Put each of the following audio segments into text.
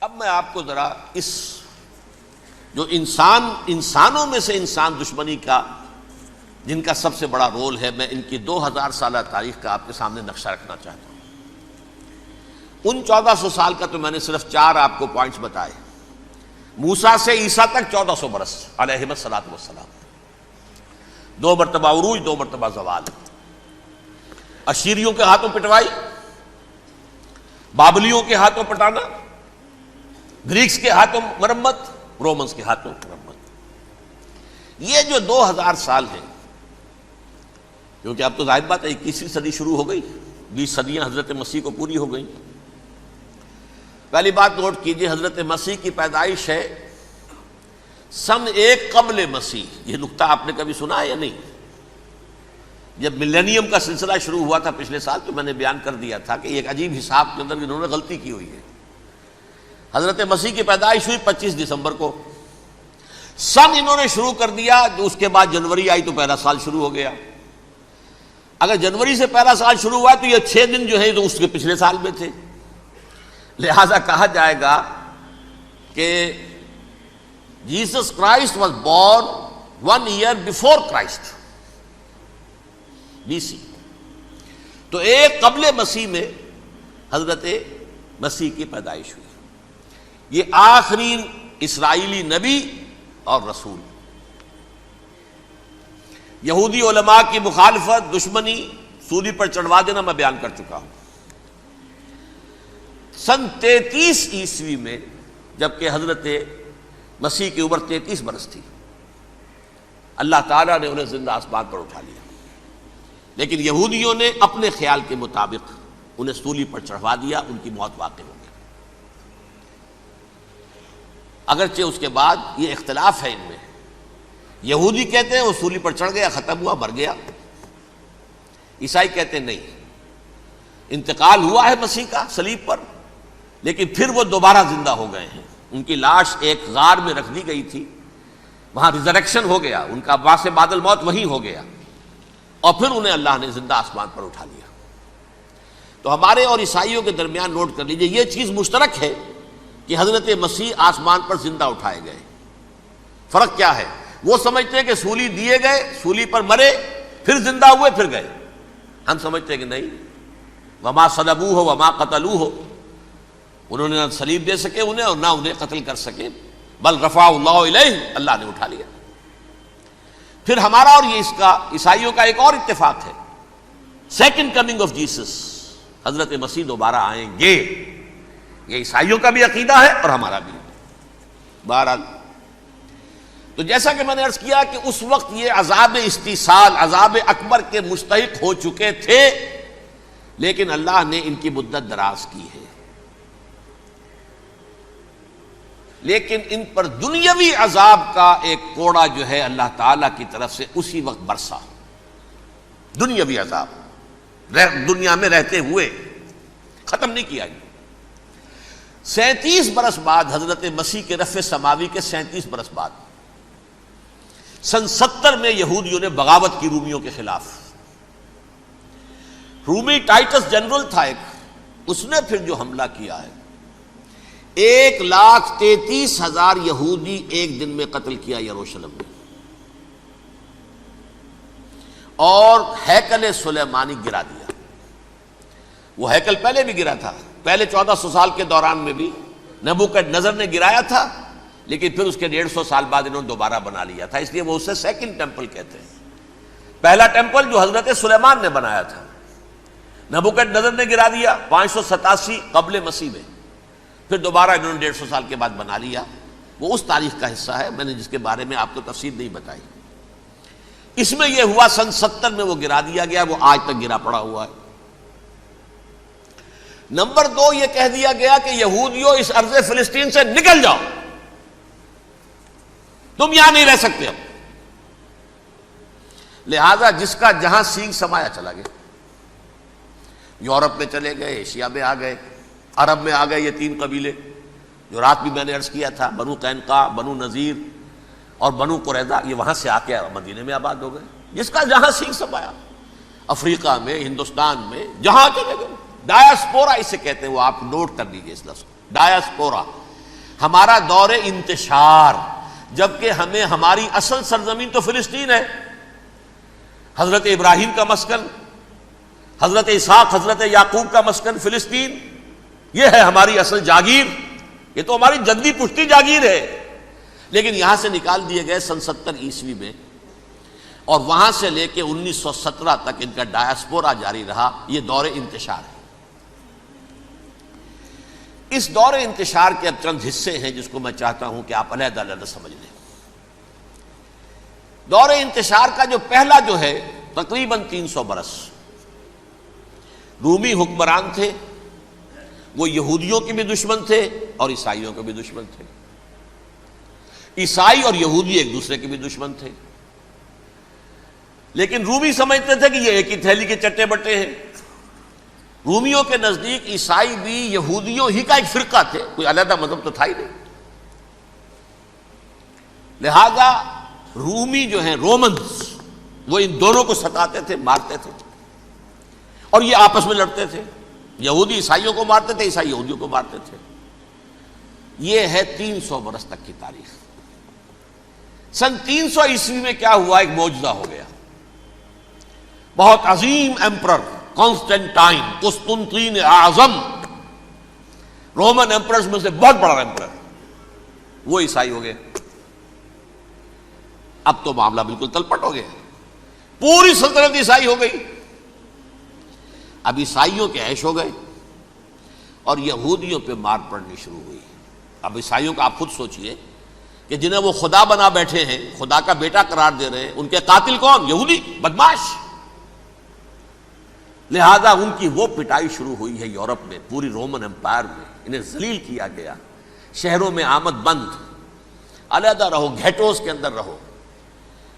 اب میں آپ کو ذرا اس جو انسانوں میں سے انسان دشمنی کا جن کا سب سے بڑا رول ہے، میں ان کی 2000 سالہ تاریخ کا آپ کے سامنے نقشہ رکھنا چاہتا ہوں۔ ان 1400 سال کا تو میں نے صرف 4 آپ کو پوائنٹس بتائے۔ موسیٰ سے عیسیٰ تک 1400 برس علیہ الصلوۃ والسلام، 2 مرتبہ عروج، 2 مرتبہ زوال، اشیریوں کے ہاتھوں پٹوائی، بابلیوں کے ہاتھوں پٹانا، گریکس کے ہاتھوں مرمت، رومنس کے ہاتھوں مرمت۔ یہ جو 2000 سال ہیں، کیونکہ اب تو ظاہر بات ہے 21ویں صدی شروع ہو گئی، 20 صدیاں حضرت مسیح کو پوری ہو گئیں۔ پہلی بات نوٹ کیجئے، حضرت مسیح کی پیدائش ہے سن 1 قبل مسیح۔ یہ نقطہ آپ نے کبھی سنا ہے یا نہیں؟ جب ملینیم کا سلسلہ شروع ہوا تھا پچھلے سال، تو میں نے بیان کر دیا تھا کہ ایک عجیب حساب کے اندر انہوں نے غلطی کی ہوئی ہے۔ حضرت مسیح کی پیدائش ہوئی 25 دسمبر کو، سن انہوں نے شروع کر دیا، جو اس کے بعد جنوری آئی تو پہلا سال شروع ہو گیا۔ اگر جنوری سے پہلا سال شروع ہوا تو یہ 6 دن جو ہیں تو اس کے پچھلے سال میں تھے، لہذا کہا جائے گا کہ Jesus Christ was born 1 year before Christ, BC۔ تو 1 قبل مسیح میں حضرت مسیح کی پیدائش ہوئی۔ یہ آخری اسرائیلی نبی اور رسول۔ یہودی علماء کی مخالفت، دشمنی، سولی پر چڑھوا دینا میں بیان کر چکا ہوں۔ سن 33 عیسوی میں، جبکہ حضرت مسیح کی عمر 33 برس تھی، اللہ تعالیٰ نے انہیں زندہ آسمان پر اٹھا لیا، لیکن یہودیوں نے اپنے خیال کے مطابق انہیں سولی پر چڑھوا دیا، ان کی موت واقع ہو گئی۔ اگرچہ اس کے بعد یہ اختلاف ہے ان میں، یہودی کہتے ہیں وہ سولی پر چڑھ گیا، ختم ہوا، مر گیا۔ عیسائی کہتے ہیں نہیں، انتقال ہوا ہے مسیح کا صلیب پر، لیکن پھر وہ دوبارہ زندہ ہو گئے ہیں۔ ان کی لاش ایک غار میں رکھ دی گئی تھی، وہاں ریزریکشن ہو گیا، ان کا باعث بعد الموت وہیں ہو گیا، اور پھر انہیں اللہ نے زندہ آسمان پر اٹھا لیا۔ تو ہمارے اور عیسائیوں کے درمیان نوٹ کر لیجئے، یہ چیز مشترک ہے کہ حضرت مسیح آسمان پر زندہ اٹھائے گئے۔ فرق کیا ہے؟ وہ سمجھتے ہیں کہ سولی دیے گئے، سولی پر مرے، پھر زندہ ہوئے، پھر گئے۔ ہم سمجھتے ہیں کہ نہیں، وما صلبوہ وما قتلوہ، انہوں نے نہ صلیب دے سکے انہیں اور نہ انہیں قتل کر سکے، بل رفعہ اللہ الیہ، اللہ نے اٹھا لیا۔ پھر ہمارا اور یہ اس کا عیسائیوں کا ایک اور اتفاق ہے، سیکنڈ کمنگ آف جیسس، حضرت مسیح دوبارہ آئیں گے۔ یہ عیسائیوں کا بھی عقیدہ ہے اور ہمارا بھی۔ بہرحال تو جیسا کہ میں نے عرض کیا کہ اس وقت یہ عذاب استیصال، عذاب اکبر کے مستحق ہو چکے تھے، لیکن اللہ نے ان کی مدت دراز کی ہے۔ لیکن ان پر دنیاوی عذاب کا ایک کوڑا جو ہے اللہ تعالیٰ کی طرف سے اسی وقت برسا، دنیاوی عذاب دنیا میں رہتے ہوئے، ختم نہیں کیا۔ 37 برس بعد، حضرت مسیح کے رفع سماوی کے 37 برس بعد، سن 70 میں یہودیوں نے بغاوت کی رومیوں کے خلاف۔ رومی ٹائٹس جنرل تھا ایک، اس نے پھر جو حملہ کیا ہے، 1,33,000 یہودی ایک دن میں قتل کیا یروشلم میں، اور ہیکل سلیمانی گرا دیا۔ وہ ہیکل پہلے بھی گرا تھا، پہلے 1400 سال کے دوران میں بھی نبوکڈنضر نے گرایا تھا، لیکن پھر اس کے 150 سال بعد انہوں نے دوبارہ بنا لیا تھا، اس لیے وہ اسے سیکنڈ ٹیمپل کہتے ہیں۔ پہلا ٹیمپل جو حضرت سلیمان نے بنایا تھا، نبوکڈنضر نے گرا دیا 587 قبل مسیح میں، پھر دوبارہ انہوں نے 150 سال کے بعد بنا لیا۔ وہ اس تاریخ کا حصہ ہے، میں نے جس کے بارے میں آپ کو تفصیل نہیں بتائی۔ اس میں یہ ہوا سن 70 میں وہ گرا دیا گیا، وہ آج تک گرا پڑا ہوا ہے۔ نمبر 2، یہ کہہ دیا گیا کہ یہودیوں اس ارض فلسطین سے نکل جاؤ، تم یہاں نہیں رہ سکتے اب۔ لہذا جس کا جہاں سینگ سمایا چلا گیا، یورپ میں چلے گئے، ایشیا میں آ گئے، عرب میں آ گئے۔ یہ 3 قبیلے جو رات بھی میں نے عرض کیا تھا، بنو قینقاع، بنو نذیر اور بنو قریظہ، یہ وہاں سے آ کے مدینے میں آباد ہو گئے۔ جس کا جہاں سینگ سمایا، افریقہ میں، ہندوستان میں، جہاں چلے گئے۔ ڈایاسپورا اسے کہتے ہیں، وہ آپ نوٹ کر لیجیے اس لفظ کو، ڈایاسپورا، ہمارا دور انتشار، جبکہ ہمیں ہماری اصل سرزمین تو فلسطین ہے، حضرت ابراہیم کا مسکن، حضرت اسحاق حضرت یعقوب کا مسکن فلسطین، یہ ہے ہماری اصل جاگیر، یہ تو ہماری جدی پشتی جاگیر ہے، لیکن یہاں سے نکال دیے گئے سن 70 عیسوی میں، اور وہاں سے لے کے 1917 تک ان کا ڈایاسپورا جاری رہا۔ یہ دور انتشار ہے۔ اس دور انتشار کے اب چند حصے ہیں جس کو میں چاہتا ہوں کہ آپ علیحدہ علیحدہ سمجھ لیں۔ دور انتشار کا جو پہلا جو ہے تقریباً 300 برس، رومی حکمران تھے، وہ یہودیوں کے بھی دشمن تھے اور عیسائیوں کے بھی دشمن تھے، عیسائی اور یہودی ایک دوسرے کے بھی دشمن تھے، لیکن رومی سمجھتے تھے کہ یہ ایک ہی تھیلی کے چٹے بٹے ہیں۔ رومیوں کے نزدیک عیسائی بھی یہودیوں ہی کا ایک فرقہ تھے، کوئی علیحدہ مذہب تو تھا ہی نہیں، لہذا رومی جو ہیں رومنز وہ ان دونوں کو ستاتے تھے، مارتے تھے، اور یہ آپس میں لڑتے تھے، یہودی عیسائیوں کو مارتے تھے، عیسائی یہودیوں کو مارتے تھے۔ یہ ہے 300 برس تک کی تاریخ۔ سن 300 عیسوی میں کیا ہوا؟ ایک معجزہ ہو گیا۔ بہت عظیم ایمپرر کانسٹینٹائن، قسطنطین اعظم، رومن ایمپررز میں سے بہت بڑا ایمپرر، وہ عیسائی ہو گئے۔ اب تو معاملہ بالکل تلپٹ ہو گیا، پوری سلطنت عیسائی ہو گئی۔ اب عیسائیوں کے عیش ہو گئے اور یہودیوں پہ مار پڑنی شروع ہوئی۔ اب عیسائیوں کا آپ خود سوچئے کہ جنہیں وہ خدا بنا بیٹھے ہیں، خدا کا بیٹا قرار دے رہے ہیں، ان کے قاتل کون؟ یہودی بدماش۔ لہذا ان کی وہ پٹائی شروع ہوئی ہے یورپ میں، پوری رومن امپائر میں، انہیں ذلیل کیا گیا، شہروں میں آمد بند، علیحدہ رہو، گھیٹوز کے اندر رہو۔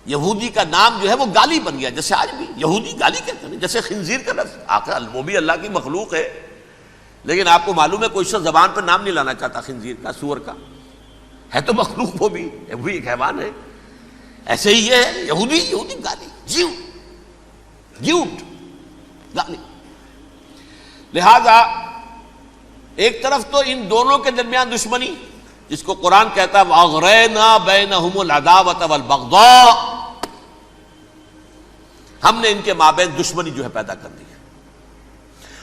یہودی کا نام جو ہے وہ گالی بن گیا، جیسے آج بھی یہودی گالی کہتے ہیں، جیسے خنزیر کا لفظ، آخر وہ بھی اللہ کی مخلوق ہے، لیکن آپ کو معلوم ہے کوئی شخص زبان پر نام نہیں لانا چاہتا خنزیر کا، سور کا، ہے تو مخلوق، وہ بھی ایک حیوان ہے۔ ایسے ہی یہ ہے یہودی، یہودی گالی، جیوٹ گالی۔ لہذا ایک طرف تو ان دونوں کے درمیان دشمنی، جس کو قرآن کہتا ہے وَأَغْرَيْنَا بَيْنَهُمُ الْعَدَاوَةَ وَالْبَغْضَاءَ، ہم نے ان کے مابین دشمنی جو ہے پیدا کر دی ہے۔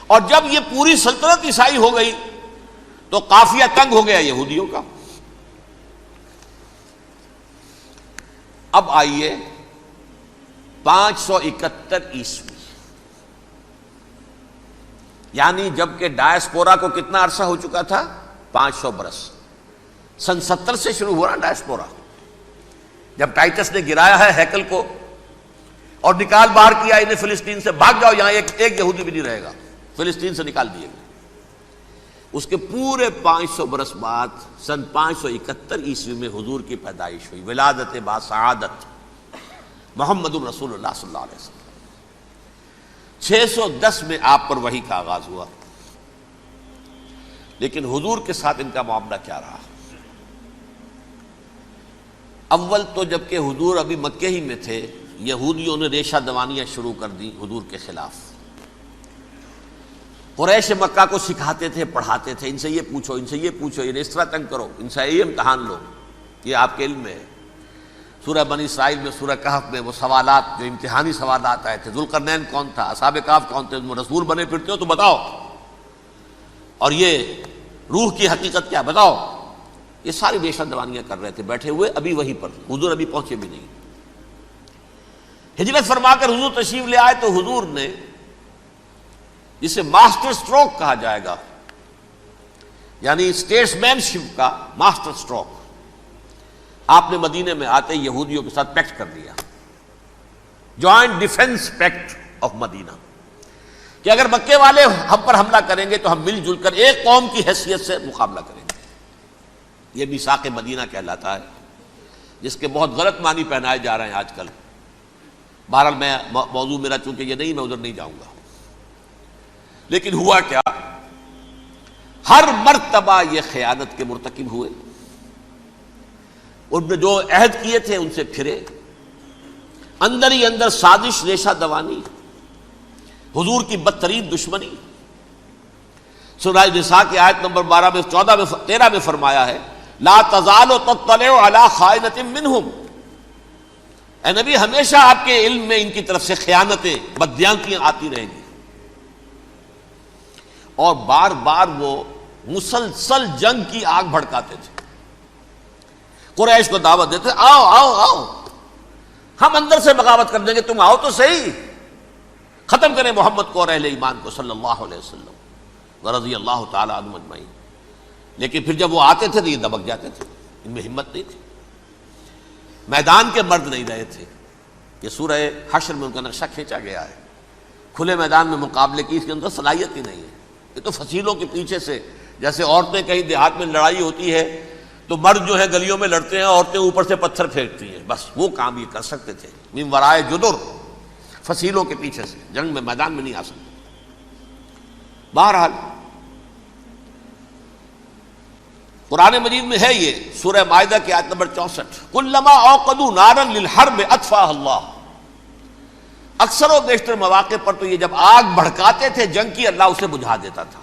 اور جب یہ پوری سلطنت عیسائی ہو گئی تو قافیہ تنگ ہو گیا یہودیوں کا۔ اب آئیے 571 عیسوی، یعنی جب کہ ڈایاسپورا کو کتنا عرصہ ہو چکا تھا؟ 500 برس۔ سن 70 سے شروع ہوا ڈایاسپورا، جب ٹائٹس نے گرایا ہے ہیکل کو اور نکال باہر کیا انہیں فلسطین سے، بھاگ جاؤ، یہاں ایک یہودی بھی نہیں رہے گا، فلسطین سے نکال دیے گئے۔ اس کے پورے 500 برس بعد سن 571 عیسوی میں حضور کی پیدائش ہوئی، ولادت باسعادت محمد الرسول اللہ صلی اللہ علیہ وسلم۔ 610 میں آپ پر وحی کا آغاز ہوا، لیکن حضور کے ساتھ ان کا معاملہ کیا رہا؟ اول تو جب کہ حضور ابھی مکے ہی میں تھے، یہودیوں نے ریشہ دوانیاں شروع کر دی حضور کے خلاف۔ قریش مکہ کو سکھاتے تھے، پڑھاتے تھے، ان سے یہ پوچھو، ان سے یہ پوچھو، انہیں اس طرح تنگ کرو، ان سے یہ امتحان لو، یہ آپ کے علم میں ہے۔ سورہ بنی اسرائیل میں، سورہ کہف میں وہ سوالات جو امتحانی سوالات آئے تھے، ذوالقرنین کون تھا، اصحاب کہف کون تھے، تم رسول بنے پھرتے ہو تو بتاؤ، اور یہ روح کی حقیقت کیا بتاؤ، یہ ساری ریشہ دوانیاں کر رہے تھے بیٹھے ہوئے، ابھی وہیں پر حضور ابھی پہنچے بھی نہیں۔ ہجرت فرما کر حضور تشریف لے آئے تو حضور نے، جسے ماسٹر سٹروک کہا جائے گا، یعنی اسٹیٹس مین شپ کا ماسٹر سٹروک، آپ نے مدینے میں آتے یہودیوں کے ساتھ پیکٹ کر دیا، جوائنٹ ڈیفنس پیکٹ آف مدینہ، کہ اگر مکے والے ہم پر حملہ کریں گے تو ہم مل جل کر ایک قوم کی حیثیت سے مقابلہ کریں گے۔ یہ میثاق مدینہ کہلاتا ہے، جس کے بہت غلط معنی پہنائے جا رہے ہیں آج کل۔ بہرحال میں موضوع میرا چونکہ یہ نہیں، میں ادھر نہیں جاؤں گا، لیکن ہوا کیا؟ ہر مرتبہ یہ خیانت کے مرتکب ہوئے، ان نے جو عہد کیے تھے ان سے پھرے، اندر ہی اندر سازش، ریشہ دوانی، حضور کی بدترین دشمنی۔ سورہ نساء کی آیت نمبر 12 میں 14 میں 13 میں فرمایا ہے لا تزال تطلع علی خائنۃ منہم، اے نبی ہمیشہ آپ کے علم میں ان کی طرف سے خیانتیں، بددیانتیاں آتی رہیں گی. اور بار بار وہ مسلسل جنگ کی آگ بھڑکاتے تھے. قریش کو دعوت دیتے، آؤ آؤ آؤ ہم اندر سے بغاوت کر دیں گے، تم آؤ تو صحیح، ختم کریں محمد کو اور اہل ایمان کو صلی اللہ علیہ وسلم ورضی اللہ تعالی عنہم اجمعین. لیکن پھر جب وہ آتے تھے تو یہ دبک جاتے تھے، ان میں ہمت نہیں تھی، میدان کے مرد نہیں رہے تھے. یہ سورہ حشر میں ان کا نقشہ کھینچا گیا ہے. کھلے میدان میں مقابلے کی اس کے اندر صلاحیت ہی نہیں ہے. یہ تو فصیلوں کے پیچھے سے، جیسے عورتیں کہیں دیہات میں لڑائی ہوتی ہے تو مرد جو ہے گلیوں میں لڑتے ہیں، عورتیں اوپر سے پتھر پھینکتی ہیں، بس وہ کام یہ کر سکتے تھے. من ورائے جدر، فصیلوں کے پیچھے سے، جنگ میں میدان میں نہیں آ سکتے. بہرحال قرآن مجید میں ہے یہ سورہ مائدہ کی آیت نمبر 64، کلما اوقدوا نارا للحرب اطفاها اللہ. اکثر و بیشتر مواقع پر تو یہ جب آگ بھڑکاتے تھے جنگ کی، اللہ اسے بجھا دیتا تھا.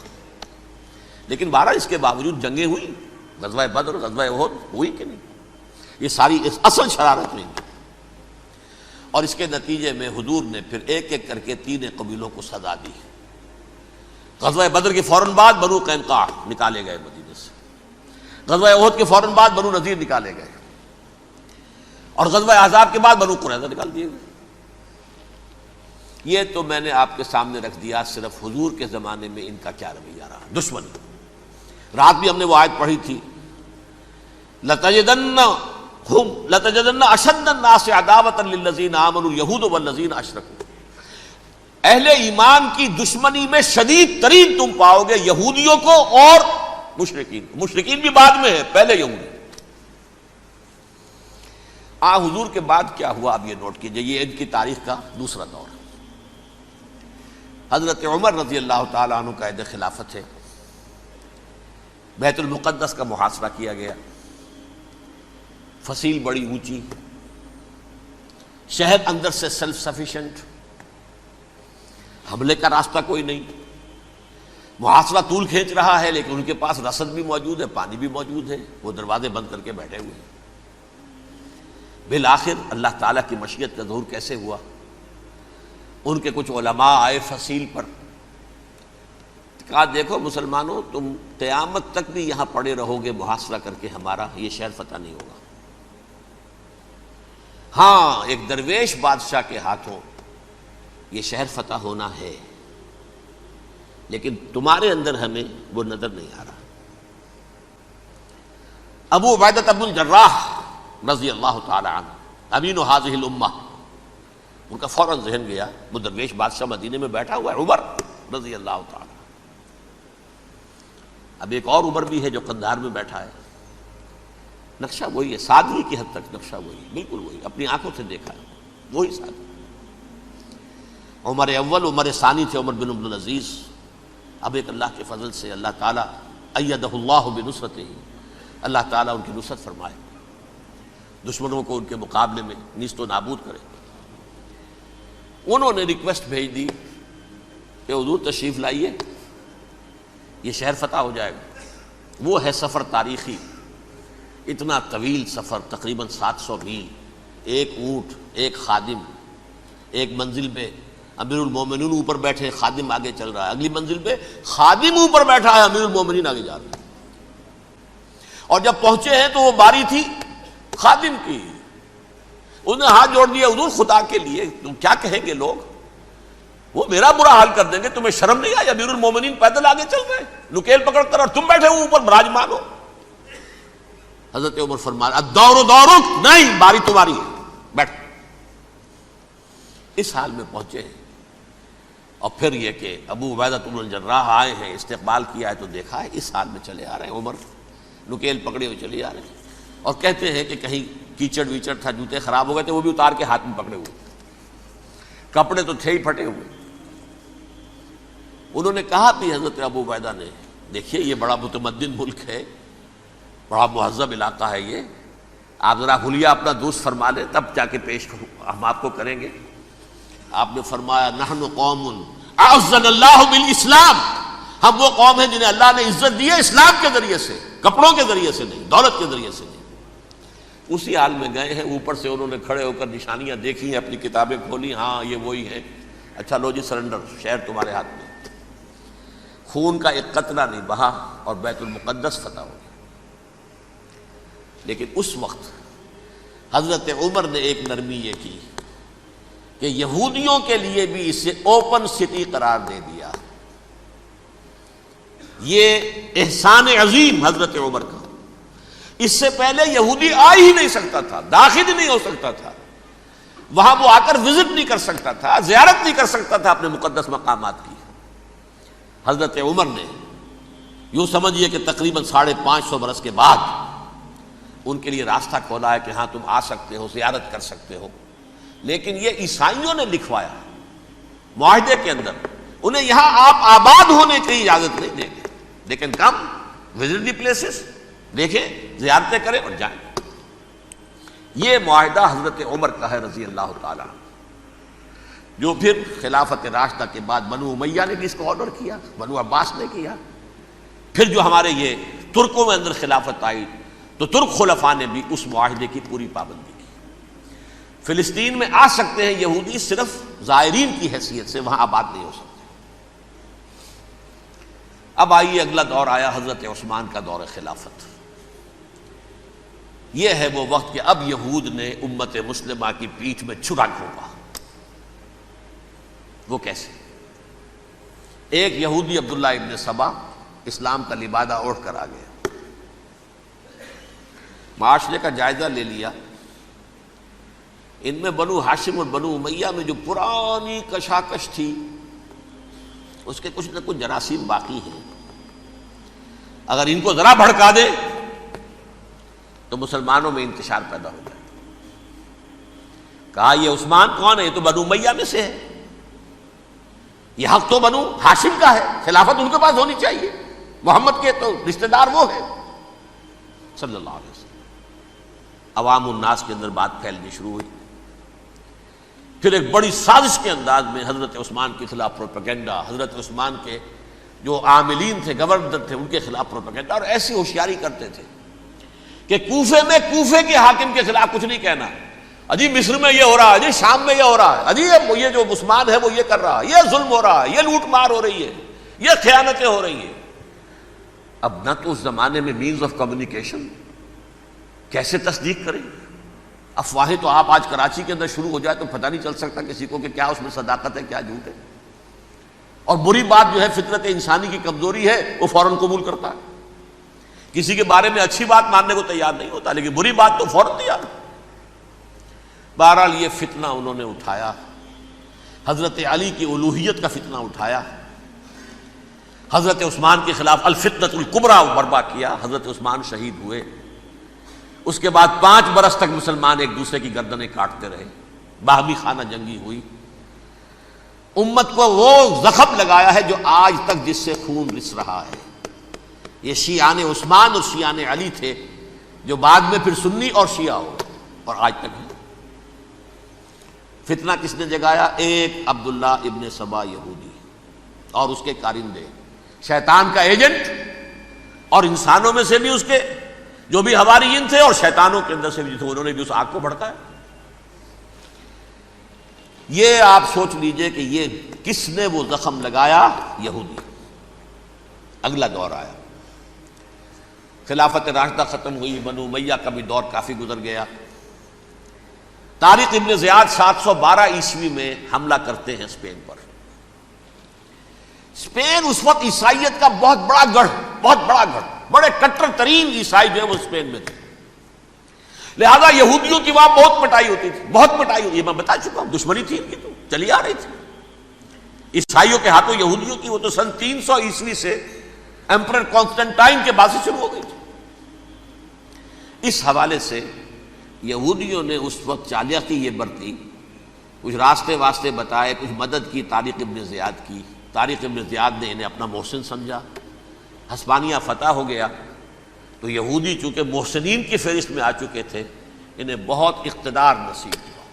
لیکن بہرحال اس کے باوجود جنگیں ہوئی، غزوہ بدر، غزوہ احد ہوئی کہ نہیں. یہ ساری اس اصل شرارت ہوئی، اور اس کے نتیجے میں حضور نے پھر ایک ایک کر کے 3 قبیلوں کو سزا دی. غزوہ بدر کے فوراً بعد بنو قینقاع نکالے گئے مدینے سے، غزوہ احد کے فوراً بعد بنو نذیر نکالے گئے، اور غزوہ احزاب کے بعد بنو قریظہ نکال دیے گئے. یہ تو میں نے آپ کے سامنے رکھ دیا صرف حضور کے زمانے میں ان کا کیا رویہ رہا. دشمنی، رات بھی ہم نے وہ آیت پڑھی تھی، لَتَجِدَنَّ أَشَدَّ النَّاسِ عَدَاوَةً لِلَّذِينَ آمَنُوا الْيَهُودُ وَالَّذِينَ أَشْرَكُوا. اہل ایمان کی دشمنی میں شدید ترین تم پاؤ گے یہودیوں کو اور مشرکین. مشرکین بھی بعد میں ہے، پہلے یہودی. حضور کے بعد کیا ہوا اب یہ نوٹ کیجئے، یہ ان کی تاریخ کا دوسرا دور. حضرت عمر رضی اللہ تعالی عنہ کا عہد خلافت ہے. بیت المقدس کا محاصرہ کیا گیا، فصیل بڑی اونچی، شہر اندر سے سیلف سفیشینٹ، حملے کا راستہ کوئی نہیں، محاصرہ طول کھینچ رہا ہے، لیکن ان کے پاس رسد بھی موجود ہے، پانی بھی موجود ہے، وہ دروازے بند کر کے بیٹھے ہوئے ہیں. بالآخر اللہ تعالیٰ کی مشیت کا ظہور کیسے ہوا؟ ان کے کچھ علماء آئے فصیل پر، کہا دیکھو مسلمانوں، تم قیامت تک بھی یہاں پڑے رہو گے محاصرہ کر کے، ہمارا یہ شہر فتح نہیں ہوگا. ہاں ایک درویش بادشاہ کے ہاتھوں یہ شہر فتح ہونا ہے، لیکن تمہارے اندر ہمیں وہ نظر نہیں آ رہا. ابو عبیدہ بن الجراح رضی اللہ تعالی عنہ، امین هذه الامہ، ان کا فوراً ذہن گیا وہ درویش بادشاہ مدینے میں بیٹھا ہوا ہے، عمر رضی اللہ تعالی. اب ایک اور عمر بھی ہے جو قندھار میں بیٹھا ہے. نقشہ وہی ہے، سادگی کی حد تک نقشہ وہی، بالکل وہی، اپنی آنکھوں سے دیکھا ہے، وہی سادگی. عمر اول، عمر ثانی تھے عمر بن عبدالعزیز. اب ایک اللہ کے فضل سے اللہ تعالیٰ ایدہ اللہ بنصرتہ، اللہ تعالیٰ ان کی نصرت فرمائے، دشمنوں کو ان کے مقابلے میں نیست و نابود کرے. انہوں نے ریکویسٹ بھیج دی کہ حضور تشریف لائیے، یہ شہر فتح ہو جائے گا. وہ ہے سفر تاریخی، اتنا طویل سفر، تقریباً 700 میل، ایک اونٹ، ایک خادم، ایک منزل پہ امیر المومنین اوپر بیٹھے، خادم آگے چل رہا ہے، اگلی منزل پہ خادم اوپر بیٹھا ہے، امیر المومنین آگے جا رہے ہیں. اور جب پہنچے ہیں تو وہ باری تھی خادم کی. انہوں نے ہاتھ جوڑ دیا، حضور خدا کے لیے تم کیا کہیں گے لوگ، وہ میرا برا حال کر دیں گے، تمہیں شرم نہیں آئی؟ امیر المومنین پیدل آگے چل رہے ہیں نکیل پکڑ کر، اور تم بیٹھے ہو اوپر براجمان ہو. حضرت عمر فرمایا الدور دورک، نہیں باری تمہاری ہے، بیٹھ. اس حال میں پہنچے ہیں. اور پھر یہ کہ ابو عبیدہ بن الجراح آئے ہیں، استقبال کیا ہے تو دیکھا ہے اس حال میں چلے آ رہے ہیں. عمر نکیل پکڑے ہوئے چلے آ رہے ہیں، اور کہتے ہیں کہ کہیں کیچڑ ویچڑ تھا، جوتے خراب ہو گئے تھے، وہ بھی اتار کے ہاتھ میں پکڑے ہوئے، کپڑے تو تھے ہی پھٹے ہوئے. انہوں نے کہا بھی حضرت ابو عبیدہ نے، دیکھیے یہ بڑا متمدن ملک ہے، بڑا مہذب علاقہ ہے، یہ آپ ذرا حلیہ اپنا درست فرما لیں تب جا کے پیش ہم آپ کو کریں گے. آپ نے فرمایا نحن قوم اعزنا اللہ بالاسلام، ہم وہ قوم ہیں جنہیں اللہ نے عزت دی ہے اسلام کے ذریعے سے. کپڑوں کے ذریعے سے نہیں، دولت کے ذریعے سے نہیں۔ اسی حال میں گئے ہیں، اوپر سے انہوں نے کھڑے ہو کر نشانیاں دیکھی ہیں، اپنی کتابیں کھولی، ہاں یہ وہی ہیں، اچھا لو جی سرنڈر، شہر تمہارے ہاتھ میں۔ خون کا ایک قطرہ نہیں بہا اور بیت المقدس فتح ہو گیا۔ لیکن اس وقت حضرت عمر نے ایک نرمی یہ کی کہ یہودیوں کے لیے بھی اسے اوپن سٹی قرار دے دیا۔ یہ احسان عظیم حضرت عمر کا، اس سے پہلے یہودی آ ہی نہیں سکتا تھا، داخل ہی نہیں ہو سکتا تھا، وہاں وہ آ کر وزٹ نہیں کر سکتا تھا، زیارت نہیں کر سکتا تھا اپنے مقدس مقامات کی۔ حضرت عمر نے یوں سمجھیے کہ تقریباً 550 برس کے بعد ان کے لیے راستہ کھولا ہے کہ ہاں تم آ سکتے ہو، زیارت کر سکتے ہو۔ لیکن یہ عیسائیوں نے لکھوایا معاہدے کے اندر، انہیں یہاں آپ آباد ہونے کی اجازت نہیں دیں گے، لیکن کم وزٹ دی پلیسز، دیکھیں زیارتیں کریں اور جائیں۔ یہ معاہدہ حضرت عمر کا ہے رضی اللہ تعالیٰ، جو پھر خلافت راشدہ کے بعد بنو امیہ نے بھی اس کو آرڈر کیا، بنو عباس نے کیا، پھر جو ہمارے یہ ترکوں میں اندر خلافت آئی تو ترک خلفاء نے بھی اس معاہدے کی پوری پابندی کی۔ فلسطین میں آ سکتے ہیں یہودی صرف زائرین کی حیثیت سے، وہاں آباد نہیں ہو سکتے۔ اب آئیے اگلا دور آیا حضرت عثمان کا دور خلافت۔ یہ ہے وہ وقت کہ اب یہود نے امت مسلمہ کی پیٹھ میں چھرا گھونپا۔ وہ کیسے؟ ایک یہودی عبداللہ ابن سبا اسلام کا لبادہ اوڑھ کر آ گیا، معاشرے کا جائزہ لے لیا، ان میں بنو ہاشم اور بنو امیہ میں جو پرانی کشاکش تھی اس کے کچھ نہ کچھ جراثیم باقی ہیں، اگر ان کو ذرا بھڑکا دے تو مسلمانوں میں انتشار پیدا ہو جائے۔ کہا یہ عثمان کون ہے؟ یہ تو بنو امیہ میں سے ہے، یہ حق تو بنو ہاشم کا ہے، خلافت ان کے پاس ہونی چاہیے، محمد کے تو رشتہ دار وہ ہے صلی اللہ علیہ وسلم۔ عوام الناس کے اندر بات پھیلنی شروع ہوئی، پھر ایک بڑی سازش کے انداز میں حضرت عثمان کے خلاف پروپیگنڈا، حضرت عثمان کے جو عاملین تھے، گورنر تھے، ان کے خلاف پروپیگنڈا، اور ایسی ہوشیاری کرتے تھے کہ کوفے میں کوفے کے حاکم کے خلاف کچھ نہیں کہنا، اجی مصر میں یہ ہو رہا ہے، اجی شام میں یہ ہو رہا ہے، اجی یہ جو عثمان ہے وہ یہ کر رہا ہے، یہ ظلم ہو رہا ہے، یہ لوٹ مار ہو رہی ہے، یہ خیانتیں ہو رہی ہیں۔ اب نہ تو اس زمانے میں مینز آف کمیونیکیشن، کیسے تصدیق کریں؟ افواہیں تو آپ آج کراچی کے اندر شروع ہو جائے تو پتہ نہیں چل سکتا کسی کو کہ کیا اس میں صداقت ہے کیا جھوٹ ہے، اور بری بات جو ہے فطرت انسانی کی کمزوری ہے وہ فوراً قبول کرتا ہے، کسی کے بارے میں اچھی بات ماننے کو تیار نہیں ہوتا لیکن بری بات تو فوراً تیار۔ بہرحال یہ فتنہ انہوں نے اٹھایا، حضرت علی کی الوہیت کا فتنہ اٹھایا، حضرت عثمان کے خلاف الفتنۃ الکبریٰ برپا کیا، حضرت عثمان شہید ہوئے، اس کے بعد 5 برس تک مسلمان ایک دوسرے کی گردنیں کاٹتے رہے، باہمی خانہ جنگی ہوئی، امت کو وہ زخم لگایا ہے جو آج تک جس سے خون رس رہا ہے۔ یہ شیعان عثمان اور شیعان علی تھے جو بعد میں پھر سنی اور شیعہ ہو اور آج تک ہے۔ فتنہ کس نے جگایا؟ ایک عبداللہ ابن سبا یہودی اور اس کے کارندے، شیطان کا ایجنٹ، اور انسانوں میں سے بھی اس کے جو بھی حواریین تھے اور شیطانوں کے اندر سے بھی تھے، انہوں نے بھی اس آگ کو بھڑکایا۔ یہ آپ سوچ لیجئے کہ یہ کس نے وہ زخم لگایا؟ یہودی۔ اگلا دور آیا، خلافت راشدہ ختم ہوئی، بنو امیہ کا بھی دور کافی گزر گیا۔ طارق ابن زیاد 712 عیسوی میں حملہ کرتے ہیں اسپین پر۔ اسپین اس وقت عیسائیت کا بہت بڑا گڑھ، بڑے کٹر ترین عیسائی جو ہے وہ اسپین میں تھے، لہذا یہودیوں کی وہاں بہت پٹائی ہوتی تھی، بہت پٹائی ہوتی ہے، میں بتا چکا ہوں، دشمنی تھی ان کی تو چلی آ رہی تھی عیسائیوں کے ہاتھوں یہودیوں کی، وہ تو سن 300 عیسوی سے ایمپرر کانسٹنٹائن کے بعد سے شروع ہو گئی تھی۔ اس حوالے سے یہودیوں نے اس وقت چالاکی یہ برتی، کچھ راستے واسطے بتائے، کچھ مدد کی طارق ابن زیاد کی۔ طارق ابن زیاد نے انہیں اپنا محسن سمجھا، ہسپانیہ فتح ہو گیا تو یہودی چونکہ محسنین کی فہرست میں آ چکے تھے، انہیں بہت اقتدار نصیب ہوا،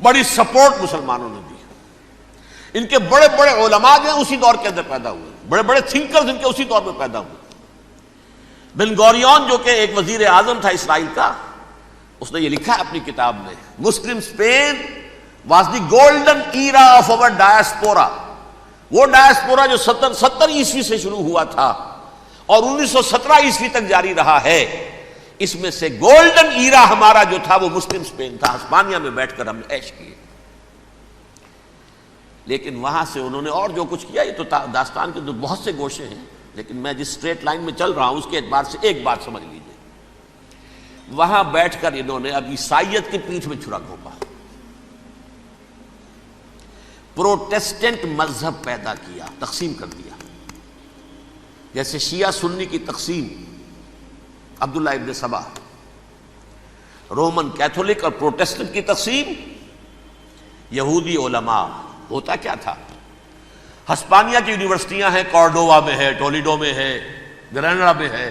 بڑی سپورٹ مسلمانوں نے دی۔ ان کے بڑے بڑے علماء جو ہیں اسی دور کے اندر پیدا ہوئے، بڑے بڑے تھنکرز ان کے اسی دور میں پیدا ہوئے۔ بن گوریون جو کہ ایک وزیر اعظم تھا اسرائیل کا، اس نے یہ لکھا ہے اپنی کتاب میں، Muslim Spain was the golden era of our diaspora. وہ ڈائسپورا جو 70 عیسوی سے شروع ہوا تھا اور 1917 عیسوی تک جاری رہا ہے، اس میں سے گولڈن ایرا ہمارا جو تھا وہ مسلم اسپین تھا. ہسپانیہ میں بیٹھ کر ہم نے عیش کیے. لیکن وہاں سے انہوں نے اور جو کچھ کیا، یہ تو داستان کے بہت سے گوشے ہیں، لیکن میں جس اسٹریٹ لائن میں چل رہا ہوں اس کے اعتبار سے ایک بات سمجھ لیجیے. وہاں بیٹھ کر انہوں نے اب عیسائیت کی پیٹھ میں چھرا گھونپا، پروٹیسٹنٹ مذہب پیدا کیا، تقسیم کر دیا. جیسے شیعہ سنی کی تقسیم، عبداللہ ابن سبا، رومن کیتھولک اور پروٹیسٹنٹ کی تقسیم، یہودی علماء. ہوتا کیا تھا؟ ہسپانیہ کی یونیورسٹیاں ہیں، کارڈووا میں ہے، ٹولیڈو میں ہے، گریناڈا میں ہے،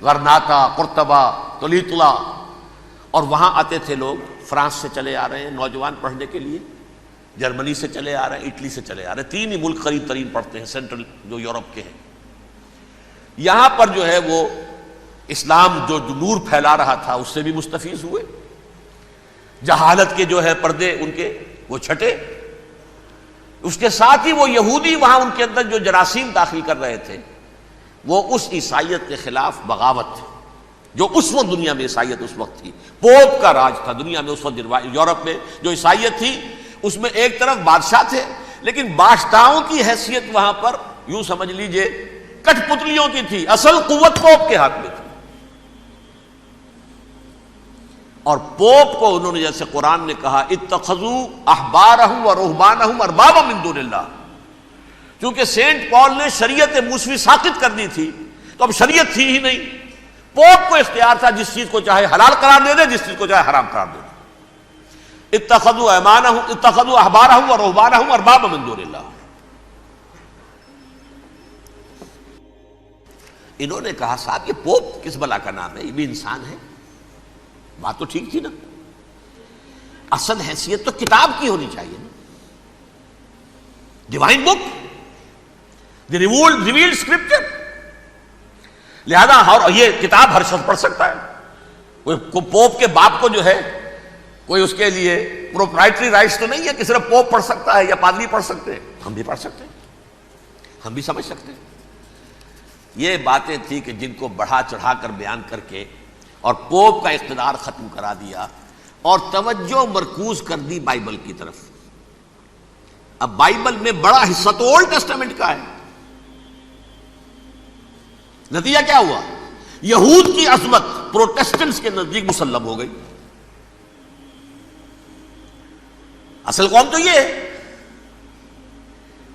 غرناطہ، قرطبہ، تولیتلا، اور وہاں آتے تھے لوگ. فرانس سے چلے آ رہے ہیں نوجوان پڑھنے کے لیے، جرمنی سے چلے آ رہے ہیں، اٹلی سے چلے آ رہے ہیں. 3 ہی ملک قریب ترین پڑھتے ہیں سینٹرل جو یورپ کے ہیں. یہاں پر جو ہے وہ اسلام جو نور پھیلا رہا تھا اس سے بھی مستفیض ہوئے. جہالت کے جو ہے پردے ان کے وہ چھٹے. اس کے ساتھ ہی وہ یہودی وہاں ان کے اندر جو جراثیم داخل کر رہے تھے، وہ اس عیسائیت کے خلاف بغاوت تھی جو اس وقت دنیا میں عیسائیت اس وقت تھی. پوپ کا راج تھا دنیا میں اس وقت. یورپ میں جو عیسائیت تھی اس میں ایک طرف بادشاہ تھے، لیکن بادشاہوں کی حیثیت وہاں پر یوں سمجھ لیجئے کٹ پتلیوں کی تھی. اصل قوت پوپ کے ہاتھ میں تھی. اور پوپ کو انہوں نے جیسے قرآن نے کہا اتخذوا احبارہم ورہبانہم اربابا من دون اللہ، چونکہ سینٹ پال نے شریعت موسوی ساقط کر دی تھی تو اب شریعت تھی ہی نہیں. پوپ کو اختیار تھا جس چیز کو چاہے حلال قرار دے دے، جس چیز کو چاہے حرام قرار دے دے. اتخذوا احبارہم ورہبانہم اربابا من دون اللہ. انہوں نے کہا صاحب یہ پوپ کس بلا کا نام ہے، یہ بھی انسان ہے. بات تو ٹھیک تھی نا، اصل حیثیت تو کتاب کی ہونی چاہیے نا، ڈیوائن بک، دی ریویلڈ اسکرپچر. لہذا یہ کتاب ہر شخص پڑھ سکتا ہے. کوئی پوپ کے باپ کو جو ہے کوئی اس کے لیے پروپرائٹری رائٹس تو نہیں ہے کہ صرف پوپ پڑھ سکتا ہے یا پادری پڑھ سکتے ہیں. ہم بھی پڑھ سکتے ہیں، ہم بھی سمجھ سکتے ہیں. یہ باتیں تھی کہ جن کو بڑھا چڑھا کر بیان کر کے اور پوپ کا اقتدار ختم کرا دیا اور توجہ مرکوز کر دی بائبل کی طرف. اب بائبل میں بڑا حصہ تو اولڈ ٹیسٹامنٹ کا ہے. نتیجہ کیا ہوا؟ یہود کی عظمت پروٹیسٹنٹس کے نزدیک مسلم ہو گئی. اصل قوم تو یہ ہے.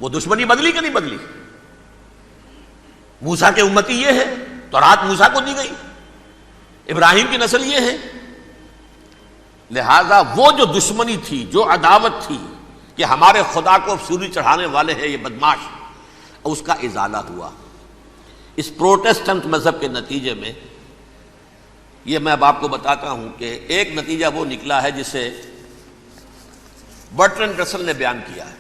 وہ دشمنی بدلی کہ نہیں بدلی؟ موسیٰ کے امتی یہ ہے، تورات موسیٰ کو دی گئی، ابراہیم کی نسل یہ ہے. لہذا وہ جو دشمنی تھی، جو عداوت تھی کہ ہمارے خدا کو سولی چڑھانے والے ہیں یہ بدماش، اس کا ازالہ ہوا اس پروٹیسٹنٹ مذہب کے نتیجے میں. یہ میں اب آپ کو بتاتا ہوں کہ ایک نتیجہ وہ نکلا ہے جسے برٹرنڈ رسل نے بیان کیا ہے.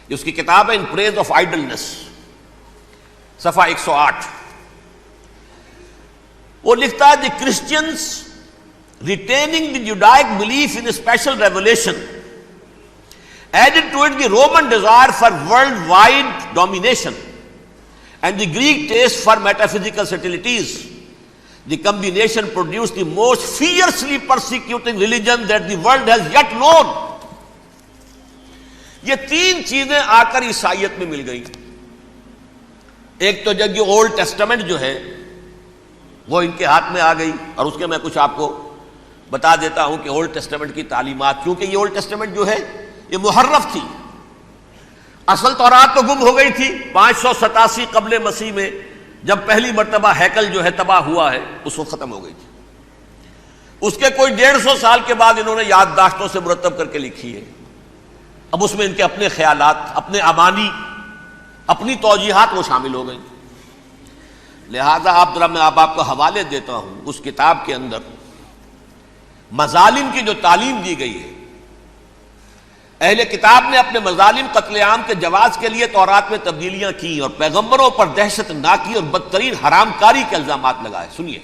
اس کی کتاب ہے ان پریز آف آئیڈلنس، صفحہ 108. وہ لکھتا ہے the Christians retaining the Judaic belief in special revelation added to it the Roman desire for worldwide domination and the Greek taste for metaphysical subtleties. The combination produced the most fiercely persecuting religion that the world has yet known. یہ 3 چیزیں آ کر عیسائیت میں مل گئی. ایک تو جب یہ اولڈ ٹیسٹمنٹ جو ہے وہ ان کے ہاتھ میں آ گئی، اور اس کے میں کچھ آپ کو بتا دیتا ہوں کہ اولڈ ٹیسٹمنٹ کی تعلیمات، کیونکہ یہ اولڈ ٹیسٹمنٹ جو ہے یہ محرف تھی. اصل تورات تو گم ہو گئی تھی 587 قبل مسیح میں، جب پہلی مرتبہ ہیکل جو ہے تباہ ہوا ہے، اس وقت ختم ہو گئی تھی. اس کے کوئی 150 سال کے بعد انہوں نے یادداشتوں سے مرتب کر کے لکھی ہے. اب اس میں ان کے اپنے خیالات، اپنے امانی، اپنی توجیحات وہ شامل ہو گئی. لہذا میں آپ کو حوالے دیتا ہوں اس کتاب کے اندر مظالم کی جو تعلیم دی گئی ہے، اہل کتاب نے اپنے مظالم قتل عام کے جواز کے لیے تورات میں تبدیلیاں کی اور پیغمبروں پر دہشت ناکی اور بدترین حرام کاری کے الزامات لگائے. سنیے،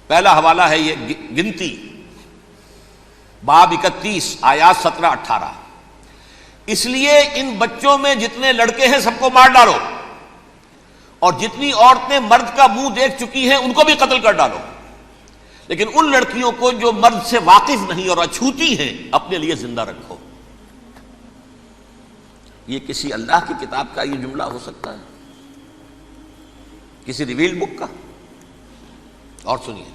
پہلا حوالہ ہے یہ گنتی باب 31 آیات 17-18. اس لیے ان بچوں میں جتنے لڑکے ہیں سب کو مار ڈالو، اور جتنی عورتیں مرد کا منہ دیکھ چکی ہیں ان کو بھی قتل کر ڈالو، لیکن ان لڑکیوں کو جو مرد سے واقف نہیں اور اچھوتی ہیں اپنے لیے زندہ رکھو. یہ کسی اللہ کی کتاب کا یہ جملہ ہو سکتا ہے؟ کسی ریویل بک کا؟ اور سنیے،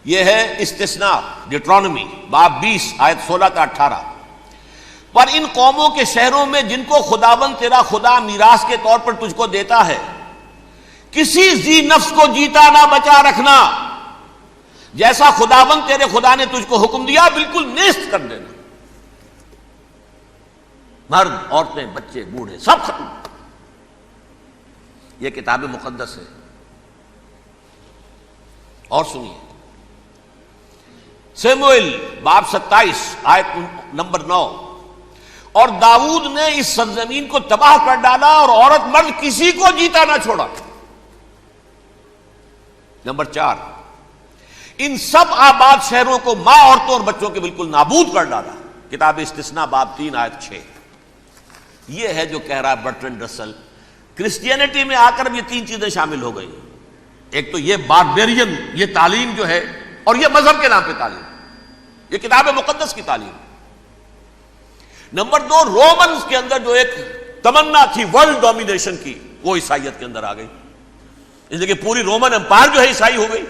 یہ ہے استثناء ڈیٹرانومی باب 20 آیت 16-18. پر ان قوموں کے شہروں میں جن کو خداوند تیرا خدا میراث کے طور پر تجھ کو دیتا ہے، کسی ذی نفس کو جیتا نہ بچا رکھنا، جیسا خداوند تیرے خدا نے تجھ کو حکم دیا بالکل نیست کر دینا. مرد، عورتیں، بچے، بوڑھے سب ختم. یہ کتاب مقدس ہے. اور سنیے، سیموئیل باب 27 آیت نمبر 9. اور داؤد نے اس سرزمین کو تباہ کر ڈالا اور عورت مرد کسی کو جیتا نہ چھوڑا. نمبر 4، ان سب آباد شہروں کو ماں، عورتوں اور بچوں کے بالکل نابود کر ڈالا. کتاب استثناء باب 3 آیت 6. یہ ہے جو کہہ رہا ہے برٹرنڈ رسل، کرسچینٹی میں آ کر اب یہ تین چیزیں شامل ہو گئی. ایک تو یہ باربیرین یہ تعلیم جو ہے، اور یہ مذہب کے نام پہ تعلیم، یہ کتاب مقدس کی تعلیم. نمبر 2، رومنز کے اندر جو ایک تمنا تھی ورلڈ ڈومینیشن کی، وہ عیسائیت کے اندر آ گئی. اس لیے کہ پوری رومن امپائر جو ہے عیسائی ہو گئی،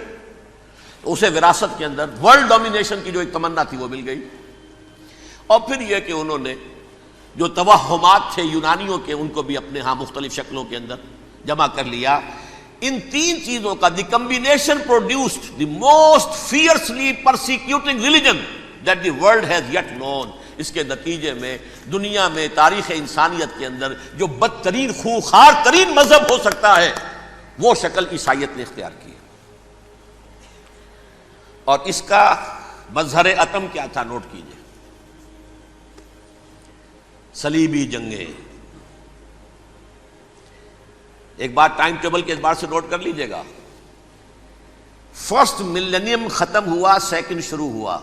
تو اسے وراثت کے اندر ورلڈ ڈومینیشن کی جو ایک تمنا تھی وہ مل گئی. اور پھر یہ کہ انہوں نے جو توہمات تھے یونانیوں کے، ان کو بھی اپنے ہاں مختلف شکلوں کے اندر جمع کر لیا. ان تین چیزوں کا the combination produced the most fiercely persecuting religion that the world has yet known. اس کے نتیجے میں دنیا میں تاریخ انسانیت کے اندر جو بدترین خونخوار ترین مذہب ہو سکتا ہے وہ شکل عیسائیت نے اختیار کی. اور اس کا مظہر عتم کیا تھا؟ نوٹ کیجئے، صلیبی جنگیں. ایک بات ٹائم ٹیبل کے اعتبار سے نوٹ کر لیجئے گا. فرسٹ ملینیم ختم ہوا، سیکنڈ شروع ہوا.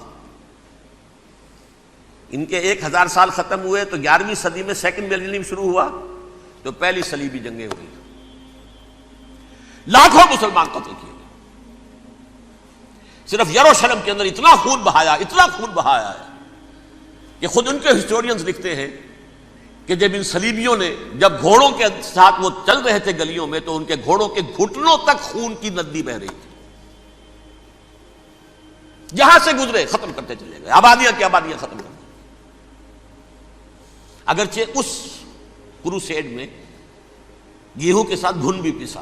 ان کے 1000 سال ختم ہوئے تو 11ویں صدی میں سیکنڈ ملینیم شروع ہوا، تو پہلی صلیبی جنگیں ہوئی. لاکھوں مسلمان قتل کیے. صرف یروشلم کے اندر اتنا خون بہایا ہے کہ خود ان کے ہسٹورینز لکھتے ہیں کہ جب ان صلیبیوں نے جب گھوڑوں کے ساتھ وہ چل رہے تھے گلیوں میں، تو ان کے گھوڑوں کے گھٹنوں تک خون کی ندی بہ رہی تھی. جہاں سے گزرے ختم کرتے چلے گئے، آبادیاں کی آبادیاں ختم کر دی. اگرچہ اس کروسیڈ میں گیہوں کے ساتھ گھن بھی پسا،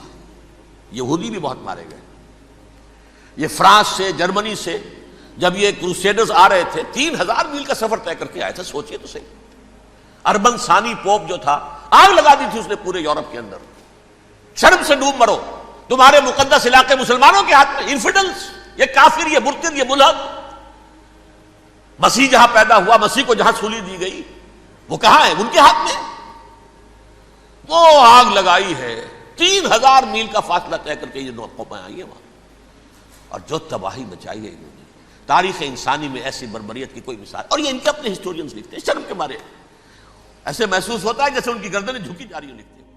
یہودی بھی بہت مارے گئے. یہ فرانس سے، جرمنی سے جب یہ کروسیڈرز آ رہے تھے، 3000 میل کا سفر طے کر کے آئے تھے. سوچئے تو صحیح. اربن ثانی پوپ جو تھا، آگ لگا دی تھی اس نے پورے یورپ کے اندر. شرم سے ڈوب مرو، تمہارے مقدس علاقے مسلمانوں کے ہاتھ میں. انفیڈلز، یہ کافر، یہ مرتد، یہ ملحد. مسیح جہاں پیدا ہوا، مسیح کو جہاں سولی دی گئی، وہ کہاں ہے؟ ان کے ہاتھ میں. وہ آگ لگائی ہے، 3000 میل کا فاصلہ طے کر کے یہ قومیں آئی ہیں وہاں، اور جو تباہی مچائی ہے انہوں نے. تاریخ انسانی میں ایسی بربریت کی کوئی مثال. اور یہ ان کے اپنے ہسٹورینز لکھتے ہیں. شرم کے مارے ایسے محسوس ہوتا ہے جیسے ان کی گردنیں جھکی جا رہی ہوں. لکھتے ہیں